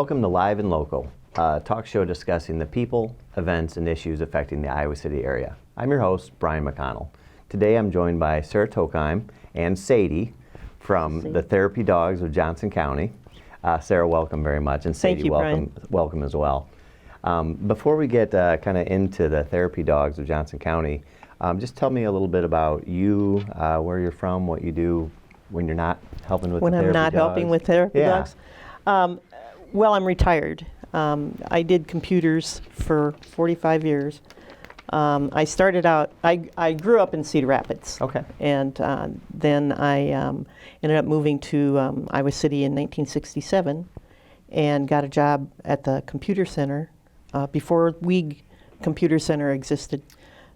Welcome to Live and Local, a talk show discussing the people, events, and issues affecting the Iowa City area. I'm your host, Brian McConnell. Today I'm joined by Sara Tokheim and Sadie from the Therapy Dogs of Johnson County. Sara, welcome very much, and Sadie, welcome as well. Before we get kind of into the Therapy Dogs of Johnson County, just tell me a little bit about you, where you're from, what you do when you're not helping with the therapy dogs. When I'm not helping with therapy dogs? Well, I'm retired. I did computers for 45 years. I started out, I grew up in Cedar Rapids. Okay. And then I ended up moving to Iowa City in 1967 and got a job at the computer center before Computer Center existed.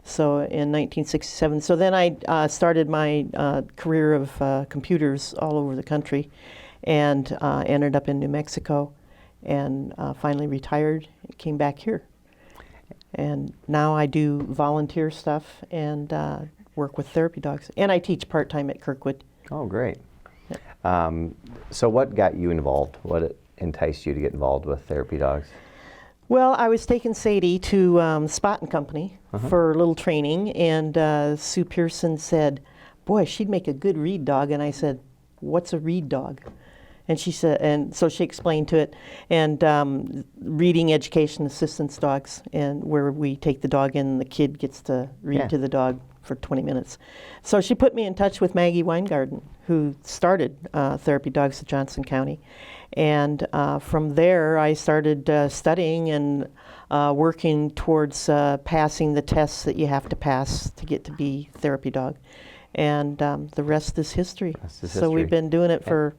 So in 1967. So then I started my career of computers all over the country and ended up in New Mexico and finally retired and came back here. And now I do volunteer stuff and work with therapy dogs. And I teach part-time at Kirkwood. Oh, great. Yeah. So what got you involved? What enticed you to get involved with therapy dogs? Well, I was taking Sadie to Spot and Company for a little training, and Sue Pearson said, boy, she'd make a good read dog. And I said, what's a read dog? And she said, and so she explained to it, and reading education assistance dogs, and where we take the dog in and the kid gets to read to the dog for 20 minutes. So she put me in touch with Maggie Weingarten, who started Therapy Dogs of Johnson County. And from there, I started studying and working towards passing the tests that you have to pass to get to be therapy dog. And the rest is history. So we've been doing it for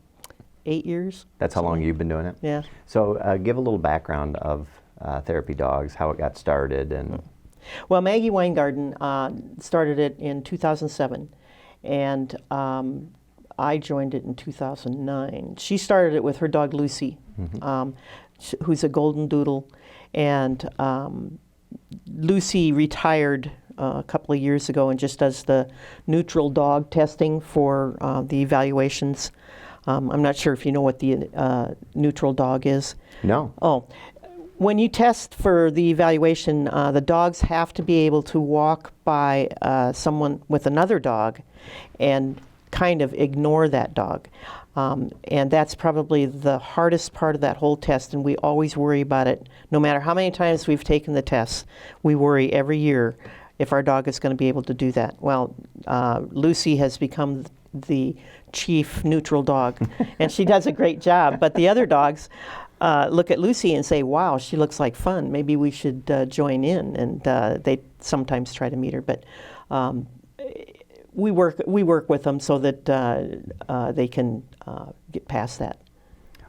8 years. That's how long you've been doing it? Yeah. So give a little background of therapy dogs, how it got started. And Well, Maggie Weingarten started it in 2007, and I joined it in 2009. She started it with her dog Lucy, who's a golden doodle, and Lucy retired a couple of years ago and just does the neutral dog testing for the evaluations. I'm not sure if you know what the neutral dog is. No. Oh, when you test for the evaluation, the dogs have to be able to walk by someone with another dog and kind of ignore that dog. And that's probably the hardest part of that whole test, and we always worry about it. No matter how many times we've taken the tests, we worry every year if our dog is going to be able to do that. Well, Lucy has become the chief neutral dog, and she does a great job. But the other dogs look at Lucy and say, wow, she looks like fun. Maybe we should join in. And they sometimes try to meet her. But we work with them so that they can get past that.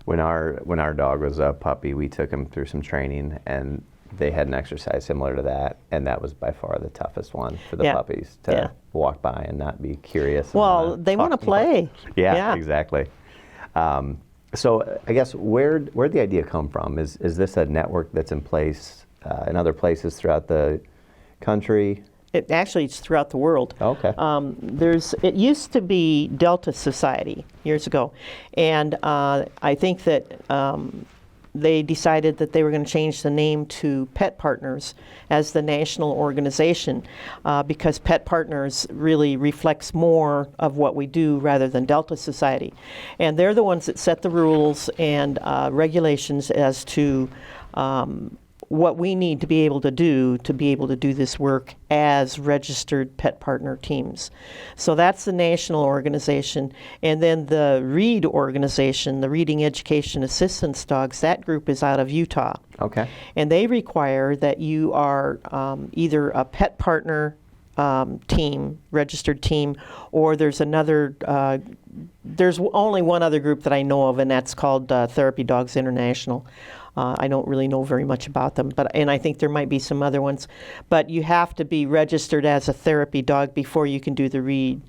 When our dog was a puppy, we took him through some training, and they had an exercise similar to that, and that was by far the toughest one for the puppies to walk by and not be curious. Well, they want to play. Yeah, exactly. So I guess where'd the idea come from? Is this a network that's in place in other places throughout the country? It's throughout the world. Okay. It used to be Delta Society years ago, and I think that they decided that they were going to change the name to Pet Partners as the national organization because Pet Partners really reflects more of what we do rather than Delta Society. And they're the ones that set the rules and regulations as to what we need to be able to do this work as registered pet partner teams. So that's the national organization. And then the READ organization, the Reading Education Assistance Dogs, that group is out of Utah. Okay. And they require that you are either a pet partner team, registered team, or there's another, there's only one other group that I know of, and that's called Therapy Dogs International. I don't really know very much about them, and I think there might be some other ones. But you have to be registered as a therapy dog before you can do the READ.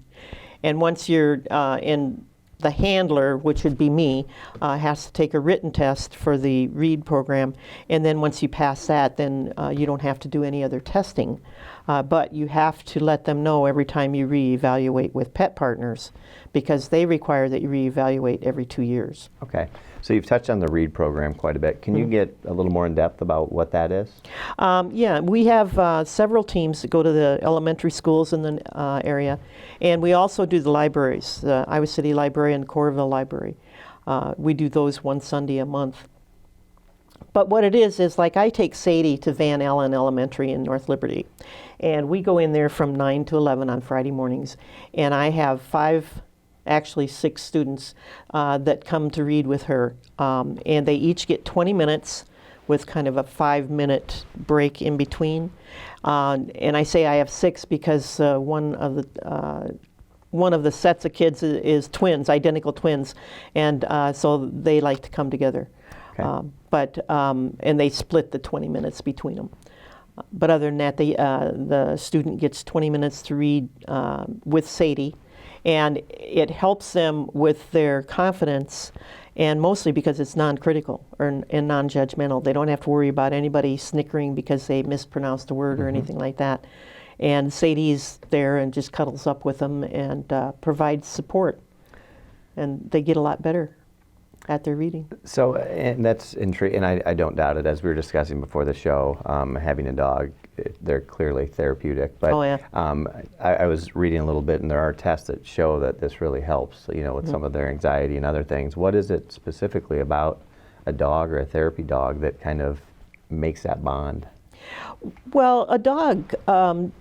And once you're in, the handler, which would be me, has to take a written test for the READ program. And then once you pass that, then you don't have to do any other testing. But you have to let them know every time you reevaluate with pet partners, because they require that you reevaluate every 2 years. Okay. So you've touched on the READ program quite a bit. Can you get a little more in depth about what that is? Yeah, we have several teams that go to the elementary schools in the area, and we also do the libraries, the Iowa City Library and Coralville Library. We do those one Sunday a month. But what it is like I take Sadie to Van Allen Elementary in North Liberty, and we go in there from 9 to 11 on Friday mornings, and I have 6 students that come to read with her, and they each get 20 minutes with kind of a 5-minute break in between. And I say I have 6 because one of the sets of kids is twins, identical twins, and so they like to come together. Okay. And they split the 20 minutes between them. But other than that, the student gets 20 minutes to read with Sadie, and it helps them with their confidence, and mostly because it's non-critical and non-judgmental. They don't have to worry about anybody snickering because they mispronounced a word or anything like that. And Sadie's there and just cuddles up with them and provides support, and they get a lot better at their reading. So, and that's intriguing, and I don't doubt it. As we were discussing before the show, having a dog, they're clearly therapeutic. But Oh, yeah. I was reading a little bit, and there are tests that show that this really helps, with some of their anxiety and other things. What is it specifically about a dog or a therapy dog that kind of makes that bond? Well, a dog,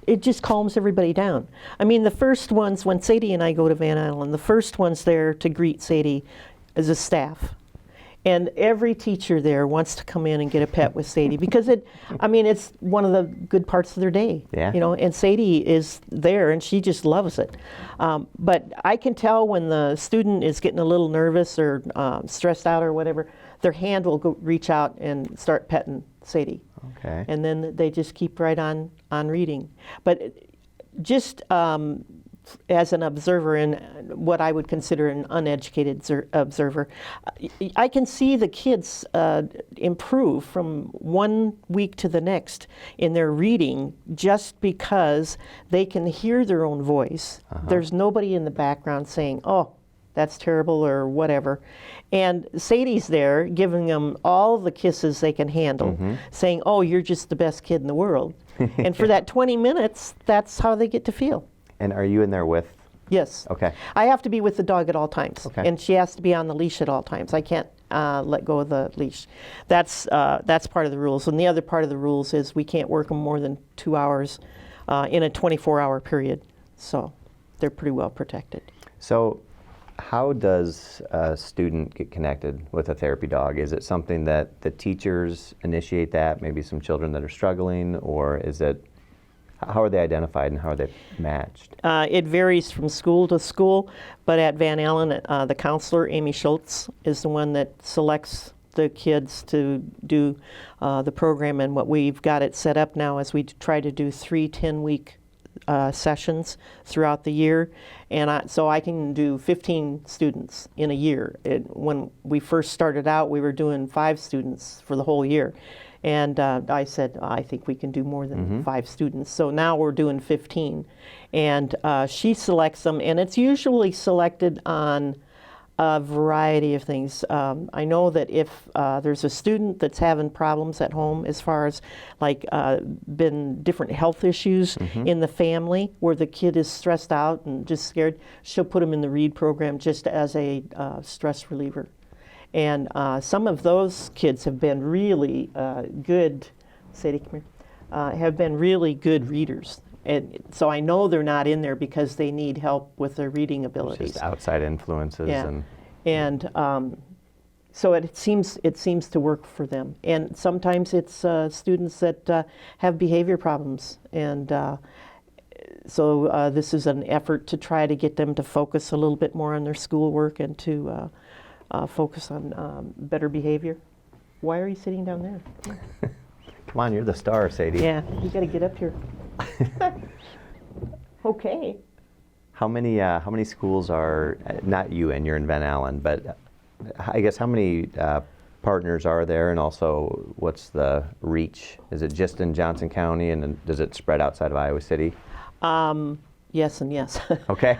it just calms everybody down. I mean, the first ones, when Sadie and I go to Van Allen, the first ones there to greet Sadie is a staff. And every teacher there wants to come in and get a pet with Sadie because it's one of the good parts of their day. Yeah. And Sadie is there and she just loves it. But I can tell when the student is getting a little nervous or stressed out or whatever, their hand will go reach out and start petting Sadie. Okay. And then they just keep right on reading. But just as an observer and what I would consider an uneducated observer, I can see the kids improve from 1 week to the next in their reading just because they can hear their own voice. There's nobody in the background saying, "Oh, that's terrible," or whatever. And Sadie's there giving them all the kisses they can handle, saying, "Oh, you're just the best kid in the world." And for that 20 minutes, that's how they get to feel. And are you in there with? Yes. Okay. I have to be with the dog at all times. Okay. And she has to be on the leash at all times. I can't let go of the leash. That's part of the rules. And the other part of the rules is we can't work them more than 2 hours in a 24-hour period. So they're pretty well protected. So how does a student get connected with a therapy dog? Is it something that the teachers initiate that, maybe some children that are struggling, or is it, how are they identified and how are they matched? It varies from school to school, but at Van Allen, the counselor, Amy Schultz, is the one that selects the kids to do the program. And what we've got it set up now is we try to do 3 10-week sessions throughout the year. And so I can do 15 students in a year. When we first started out, we were doing 5 students for the whole year. And I said, I think we can do more than 5 students. So now we're doing 15. And she selects them, and it's usually selected on a variety of things. I know that if there's a student that's having problems at home as far as been different health issues in the family where the kid is stressed out and just scared, she'll put them in the READ program just as a stress reliever. And some of those kids have been really good, Sadie, come here, have been really good readers. And so I know they're not in there because they need help with their reading abilities. Just outside influences. Yeah. And so it seems to work for them. And sometimes it's students that have behavior problems. And so this is an effort to try to get them to focus a little bit more on their schoolwork and to focus on better behavior. Why are you sitting down there? Come on, you're the star, Sadie. Yeah, you got to get up here. Okay. How many schools are, not you in, you're in Van Allen, but I guess how many partners are there, and also what's the reach? Is it just in Johnson County, and then does it spread outside of Iowa City? Yes and yes. Okay.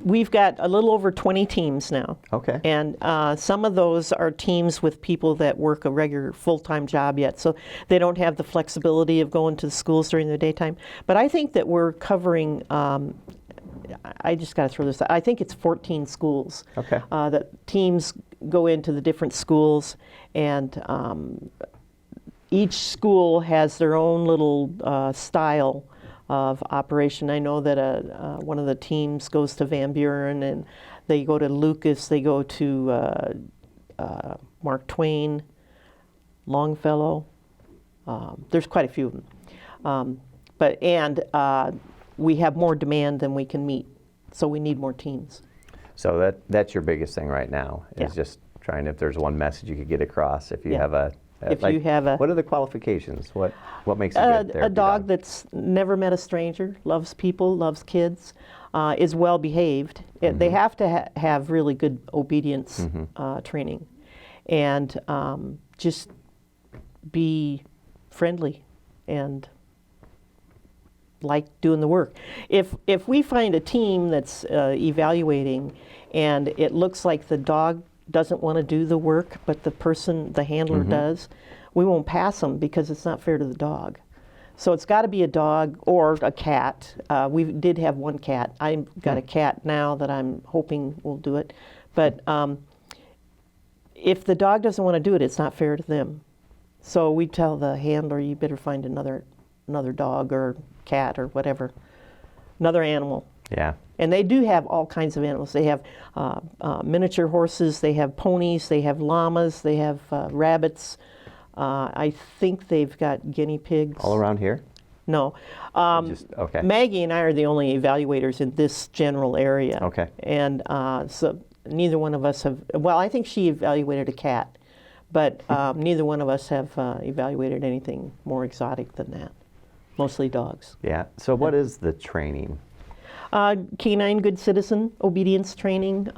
We've got a little over 20 teams now. Okay. And some of those are teams with people that work a regular full-time job yet, so they don't have the flexibility of going to the schools during the daytime. But I think that we're covering, I just got to throw this out, I think it's 14 schools. Okay. That teams go into the different schools, and each school has their own little style of operation. I know that one of the teams goes to Van Buren, and they go to Lucas, they go to Mark Twain, Longfellow. There's quite a few of them. We have more demand than we can meet, so we need more teams. So that's your biggest thing right now, is Yeah. just trying, if there's one message you could get across, if you Yeah. have a, If you have a- what are the qualifications? What makes a good therapy a dog that's never met a stranger, loves people, loves kids, is well behaved. They have to have really good obedience training, and just be friendly and like doing the work. If we find a team that's evaluating and it looks like the dog doesn't want to do the work, but the handler does, we won't pass them because it's not fair to the dog. So it's got to be a dog or a cat. We did have one cat. I've got a cat now that I'm hoping will do it. But if the dog doesn't want to do it, it's not fair to them. So we tell the handler, you better find another dog or cat or whatever, another animal. Yeah. And they do have all kinds of animals. They have miniature horses, they have ponies, they have llamas, they have rabbits. I think they've got guinea pigs. All around here? No. Okay. Maggie and I are the only evaluators in this general area. Okay. And so neither one of us have, well, I think she evaluated a cat, but neither one of us have evaluated anything more exotic than that. Mostly dogs. Yeah. So what is the training? Canine good citizen obedience training,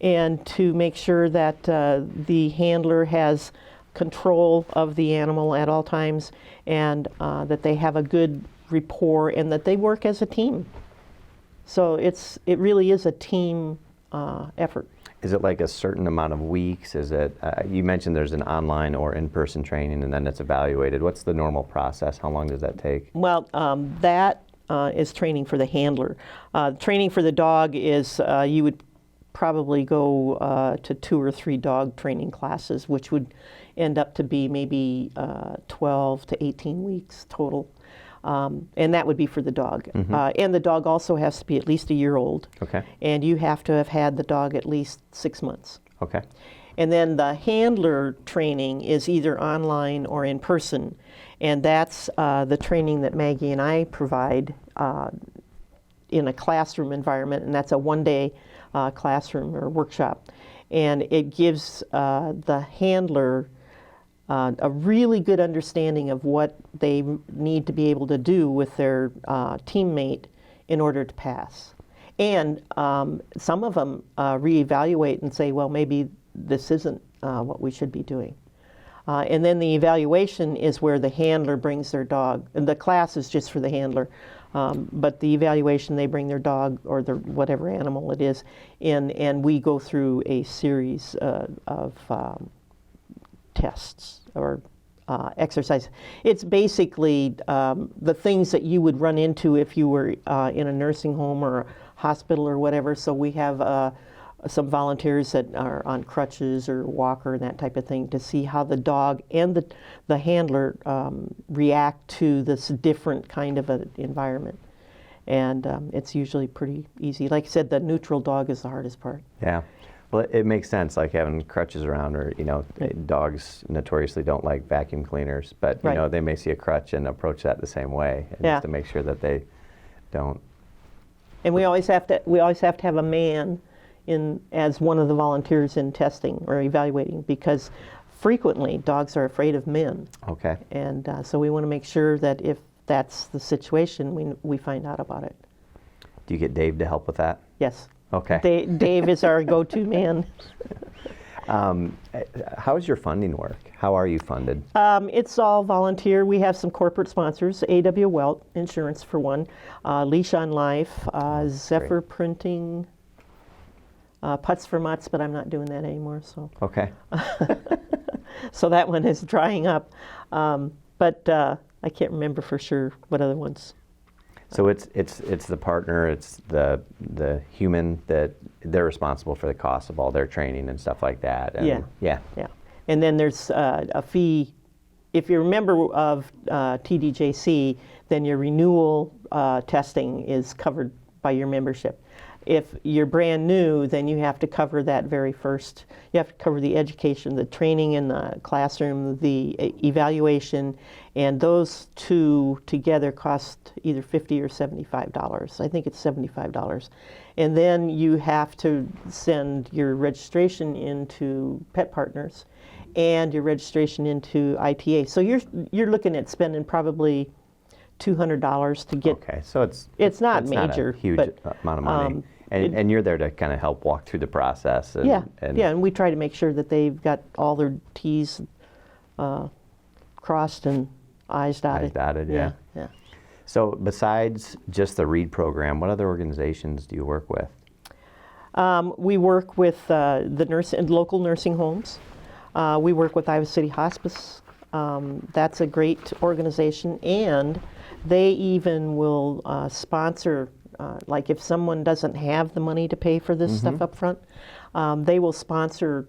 and to make sure that the handler has control of the animal at all times, and that they have a good rapport, and that they work as a team. So it really is a team effort. Is it like a certain amount of weeks? Is it, you mentioned there's an online or in-person training, and then it's evaluated. What's the normal process? How long does that take? Well, that is training for the handler. Training for the dog is you would probably go to 2 or 3 dog training classes, which would end up to be maybe 12 to 18 weeks total. And that would be for the dog. And the dog also has to be at least a year old. Okay. And you have to have had the dog at least 6 months. Okay. And then the handler training is either online or in person. And that's the training that Maggie and I provide in a classroom environment. And that's a one-day classroom or workshop. And it gives the handler a really good understanding of what they need to be able to do with their teammate in order to pass. And some of them reevaluate and say, well, maybe this isn't what we should be doing. And then the evaluation is where the handler brings their dog. And the class is just for the handler. But the evaluation, they bring their dog or their whatever animal it is in, and we go through a series of tests or exercise. It's basically the things that you would run into if you were in a nursing home or a hospital or whatever. So we have some volunteers that are on crutches or walker and that type of thing to see how the dog and the handler react to this different kind of an environment. And it's usually pretty easy. Like I said, the neutral dog is the hardest part. Yeah. Well, it makes sense, like having crutches around, or, dogs notoriously don't like vacuum cleaners, but, they may see a crutch and approach that the same way, and just to make sure that they don't. And we always have to have a man in as one of the volunteers in testing or evaluating, because frequently dogs are afraid of men. Okay. And so we want to make sure that if that's the situation, we find out about it. Do you get Dave to help with that? Yes. Okay. Dave is our go-to man. How does your funding work? How are you funded? It's all volunteer. We have some corporate sponsors, A.W. Welt Insurance for one, Leash on Life, Zephyr Printing, Putts for Mutts, but I'm not doing that anymore, so. Okay. So that one is drying up. But I can't remember for sure what other ones. So it's the partner, it's the human that they're responsible for the cost of all their training and stuff like that. And Yeah. And then there's a fee. If you're a member of TDJC, then your renewal testing is covered by your membership. If you're brand new, then you have to cover that very first. You have to cover the education, the training in the classroom, the evaluation, and those two together cost either $50 or $75. I think it's $75. And then you have to send your registration into Pet Partners and your registration into ITA. So you're looking at spending probably $200 to get. Okay, so it's not major, not a huge but, amount of money. And you're there to kind of help walk through the process. And we try to make sure that they've got all their T's crossed and I's dotted. I's dotted, yeah. So besides just the READ program, what other organizations do you work with? We work with the local nursing homes. We work with Iowa City Hospice. That's a great organization, and they even will sponsor. Like if someone doesn't have the money to pay for this stuff up front, they will sponsor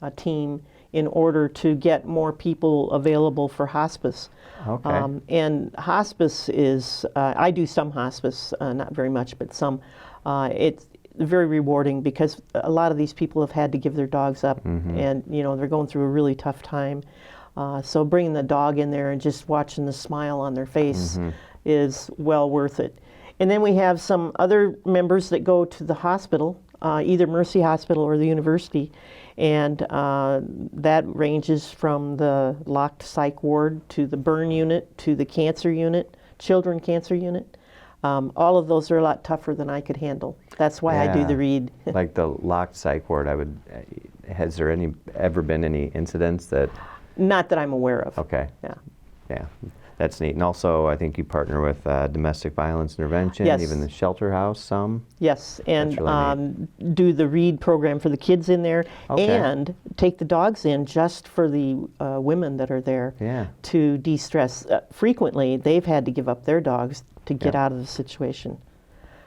a team in order to get more people available for hospice. Okay. And hospice is, I do some hospice, not very much, but some. It's very rewarding because a lot of these people have had to give their dogs up, and they're going through a really tough time. So bringing the dog in there and just watching the smile on their face is well worth it. And then we have some other members that go to the hospital, either Mercy Hospital or the university, and that ranges from the locked psych ward to the burn unit to the cancer unit, children cancer unit. All of those are a lot tougher than I could handle. That's why I do the READ. Like the locked psych ward, has there ever been any incidents that? Not that I'm aware of. Okay. Yeah. That's neat. And also, I think you partner with domestic violence intervention, Yes. even the shelter house, some. Yes, and really do the READ program for the kids in there, and take the dogs in just for the women that are there to de-stress. Frequently, they've had to give up their dogs to get out of the situation.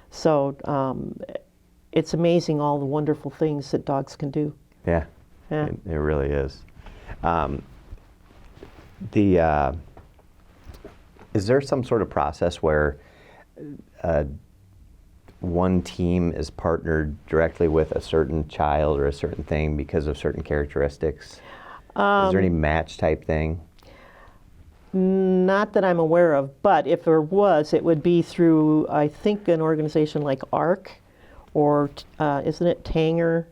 So it's amazing all the wonderful things that dogs can do. Yeah. It really is. Is there some sort of process where one team is partnered directly with a certain child or a certain thing because of certain characteristics? Is there any match type thing? Not that I'm aware of, but if there was, it would be through, I think, an organization like ARC, or isn't it Tanger,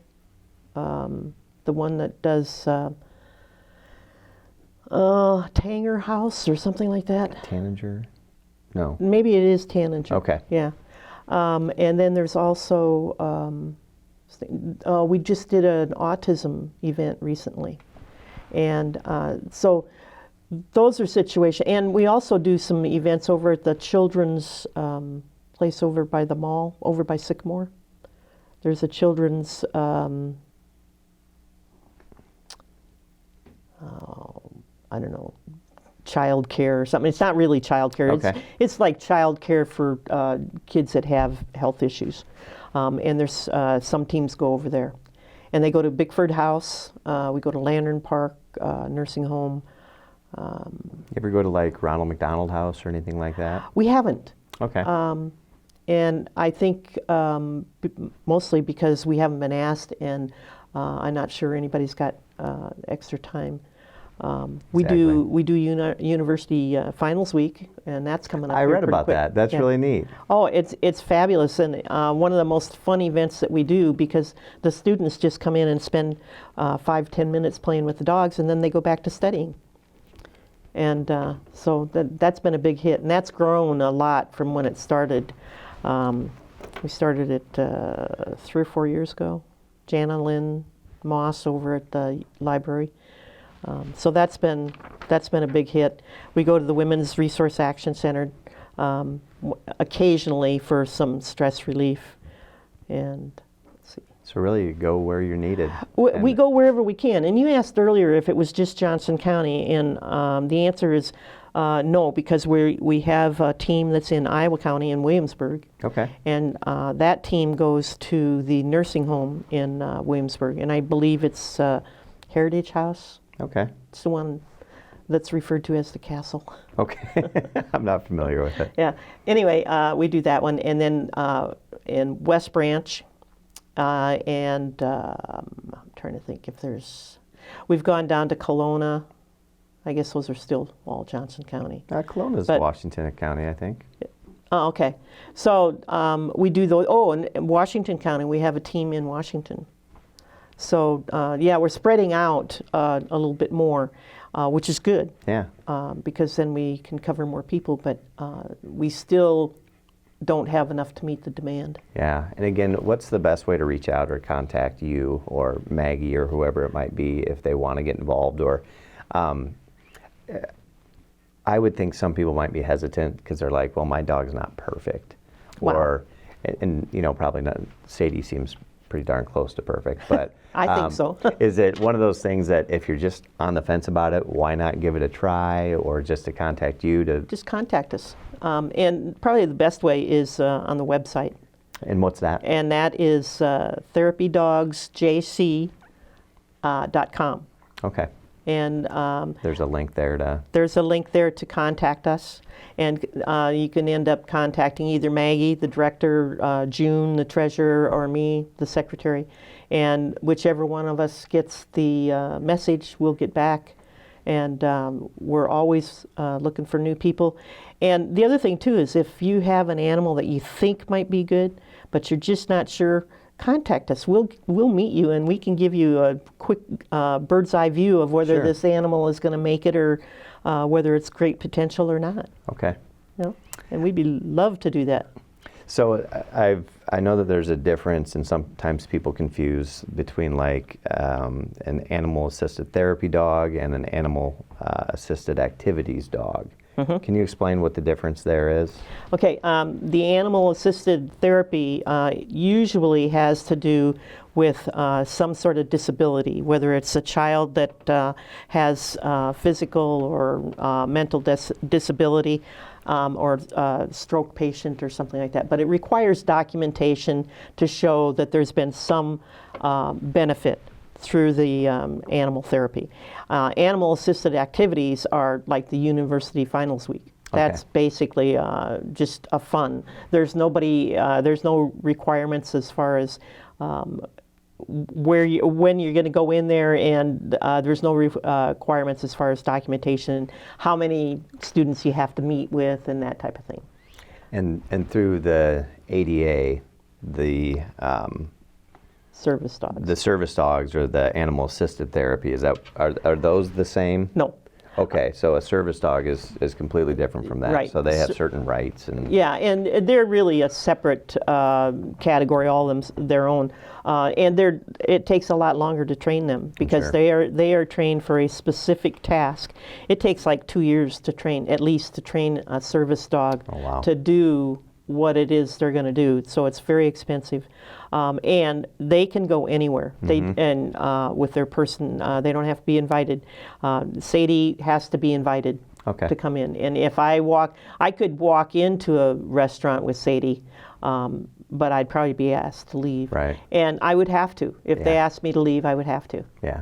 the one that does Tanger House or something like that. Tanager? No. Maybe it is Tanager. Okay. Yeah. And then there's also, we just did an autism event recently. And so those are situations. And we also do some events over at the children's place over by the mall, over by Sycamore. There's a children's, I don't know, child care or something. It's not really child care. Okay. It's like child care for kids that have health issues. And there's some teams go over there. And they go to Bickford House. We go to Lantern Park Nursing Home. You ever go to like Ronald McDonald House or anything like that? We haven't. Okay. And I think mostly because we haven't been asked, and I'm not sure anybody's got extra time. We do university finals week, and that's coming up. I here read pretty about quick. that. That's really neat. Oh, it's fabulous, and one of the most fun events that we do, because the students just come in and spend 5-10 minutes playing with the dogs, and then they go back to studying. And so that's been a big hit, and that's grown a lot from when it started. We started it 3 or 4 years ago. Jana, Lynn, moss over at the library. So that's been a big hit. We go to the Women's Resource Action Center occasionally for some stress relief, and let's see. So really, you go where you're needed. We go wherever we can. And you asked earlier if it was just Johnson County, and the answer is no, because we have a team that's in Iowa County in Williamsburg. Okay. And that team goes to the nursing home in Williamsburg, and I believe it's Heritage House. Okay. It's the one that's referred to as the castle. Okay. I'm not familiar with it. Yeah. Anyway, we do that one, and then in West Branch, and I'm trying to think if there's. We've gone down to Kelowna. I guess those are still all Johnson County. Kelowna's But- Washington County, I think. Oh, okay. So we do those. Oh, and in Washington County, we have a team in Washington. So yeah, we're spreading out a little bit more, which is good. Yeah. Because then we can cover more people, but we still don't have enough to meet the demand. Yeah. And again, what's the best way to reach out or contact you or Maggie or whoever it might be if they want to get involved? Or I would think some people might be hesitant because they're like, well, my dog's not perfect. Wow. Or, and you know, probably not, Sadie seems pretty darn close to perfect, but I think so. is it one of those things that if you're just on the fence about it, why not give it a try, or just to contact you to? Just contact us. And probably the best way is on the website. And what's that? And that is therapydogsjc.com. Okay. And There's a link there to. there's a link there to contact us. And you can end up contacting either Maggie, the director, June, the treasurer, or me, the secretary. And whichever one of us gets the message, we'll get back. And we're always looking for new people. And the other thing, too, is if you have an animal that you think might be good, but you're just not sure, contact us. We'll meet you, and we can give you a quick bird's eye view of whether Sure. this animal is going to make it, or whether it's great potential or not. Okay. You know? And we'd love to do that. So I know that there's a difference, and sometimes people confuse between like an animal-assisted therapy dog and an animal-assisted activities dog. Mm-hmm. Can you explain what the difference there is? Okay, the animal-assisted therapy usually has to do with some sort of disability, whether it's a child that has physical or mental disability, or a stroke patient or something like that. But it requires documentation to show that there's been some benefit through the animal therapy. Animal-assisted activities are like the university finals week. That's basically just a fun. There's no requirements as far as when you're going to go in there, and there's no requirements as far as documentation, how many students you have to meet with, and that type of thing. And through the ADA, the Service dogs. the service dogs or the animal-assisted therapy, are those the same? No. Okay, so a service dog is completely different from that. Right. So they have certain rights and. Yeah, and they're really a separate category, all of them their own, and it takes a lot longer to train them because Sure. they are trained for a specific task. It takes like 2 years to train, at least, to train a service dog Oh, wow. to do what it is they're going to do. So it's very expensive, and they can go anywhere. And with their person, they don't have to be invited. Sadie has to be invited to come in. And if I could walk into a restaurant with Sadie, but I'd probably be asked to leave. Right. And I would have to. If they Yeah. asked me to leave, I would have to. Yeah.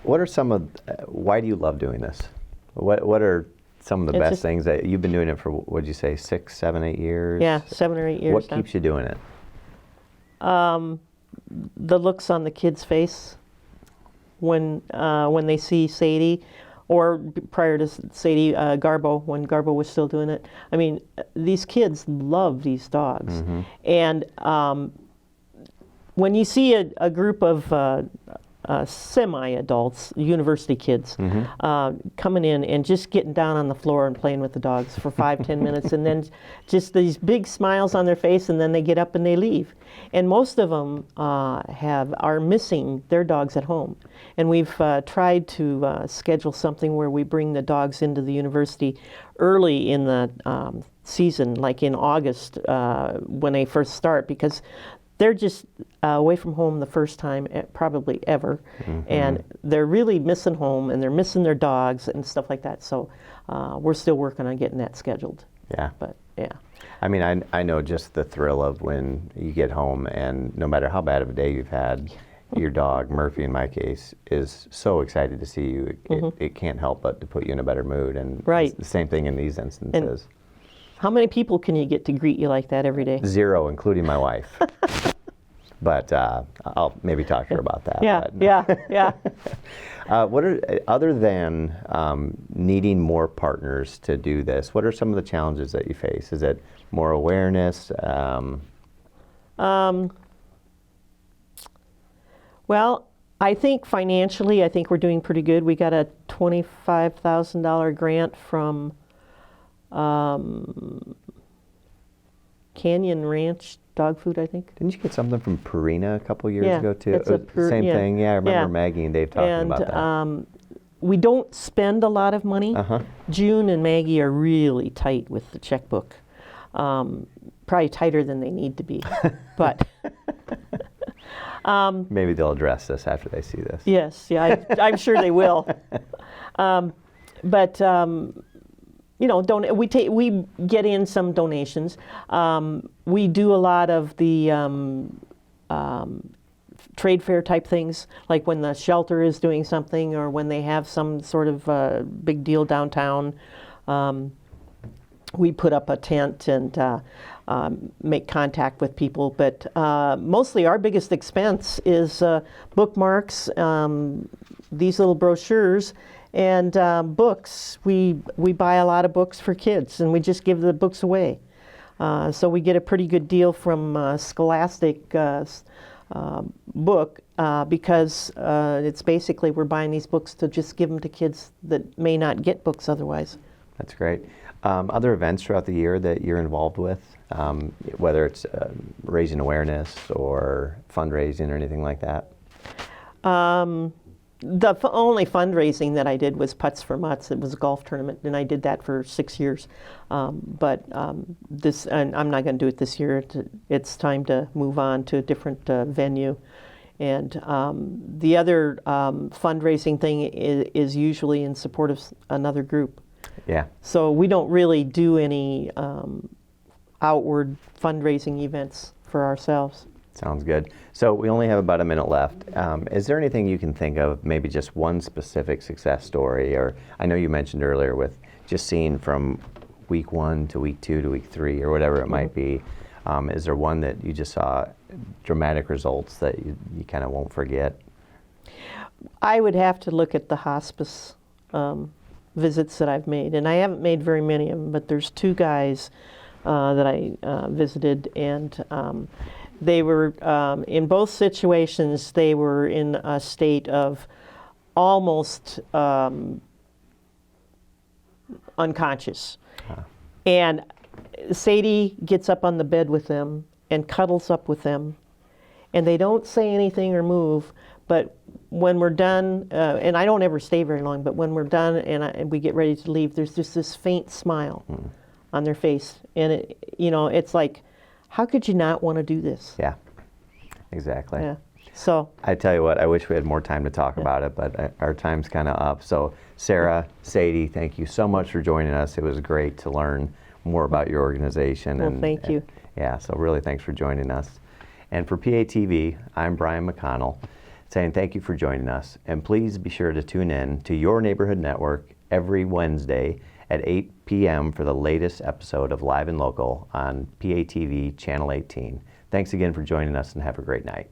What are some of? Why do you love doing this? What are some of the It's best just- things that you've been doing it for? What'd you say, 6, 7, 8 years? Yeah, 7 or 8 years What now. keeps you doing it? The looks on the kid's face when they see Sadie, or prior to Sadie, Garbo, when Garbo was still doing it. I mean, these kids love these dogs. And when you see a group of semi-adults, university kids, coming in and just getting down on the floor and playing with the dogs for 5-10 minutes, and then just these big smiles on their face, and then they get up and they leave. And most of them are missing their dogs at home. And we've tried to schedule something where we bring the dogs into the university early in the season, like in August when they first start, because they're just away from home the first time probably ever, and they're really missing home, and they're missing their dogs and stuff like that. So we're still working on getting that scheduled. Yeah. But yeah. I mean, I know just the thrill of when you get home, and no matter how bad of a day you've had, your dog, Murphy in my case, is so excited to see you. It can't help but to put you in a better mood. And Right. It's the same thing in these instances. How many people can you get to greet you like that every day? 0, including my wife. But I'll maybe talk to her about that. Yeah, but. yeah. What are, other than needing more partners to do this, what are some of the challenges that you face? Is it more awareness? Well, I think financially, I think we're doing pretty good. We got a $25,000 grant from Canyon Ranch Dog Food, I think. Didn't you get something from Purina a couple years Yeah, ago too? it's a Same thing. Yeah, I remember Yeah. Maggie and Dave talking about that. We don't spend a lot of money. Uh-huh. June and Maggie are really tight with the checkbook. Probably tighter than they need to be. But Maybe they'll address this after they see this. yes, yeah, I'm sure they will. But you know, we get in some donations. We do a lot of the trade fair type things, like when the shelter is doing something, or when they have some sort of big deal downtown. We put up a tent and make contact with people. But mostly our biggest expense is bookmarks, these little brochures, and books. We buy a lot of books for kids, and we just give the books away. So we get a pretty good deal from Scholastic book because it's basically we're buying these books to just give them to kids that may not get books otherwise. That's great. Other events throughout the year that you're involved with, whether it's raising awareness or fundraising or anything like that? The only fundraising that I did was Putts for Mutts. It was a golf tournament, and I did that for 6 years. But this, and I'm not going to do it this year. It's time to move on to a different venue. And the other fundraising thing is usually in support of another group. Yeah. So we don't really do any outward fundraising events for ourselves. Sounds good. So we only have about a minute left. Is there anything you can think of, maybe just one specific success story? Or I know you mentioned earlier with just seeing from week 1 to week 2 to week 3 or whatever it might be. Is there one that you just saw dramatic results that you kind of won't forget? I would have to look at the hospice visits that I've made, and I haven't made very many of them, but there's 2 guys that I visited, and they were, in both situations, they were in a state of almost unconscious. And Sadie gets up on the bed with them and cuddles up with them, and they don't say anything or move, but when we're done, and I don't ever stay very long, but when we're done and we get ready to leave, there's just this faint smile on their face. And, it's like, how could you not want to do this? Yeah, exactly. Yeah. So I tell you what, I wish we had more time to talk about it, but our time's kind of up. So Sara, Sadie, thank you so much for joining us. It was great to learn more about your organization. Well, thank you. Yeah, so really thanks for joining us. And for PATV, I'm Brian McConnell, saying thank you for joining us. And please be sure to tune in to Your Neighborhood Network every Wednesday at 8 p.m. for the latest episode of Live and Local on PATV Channel 18. Thanks again for joining us, and have a great night.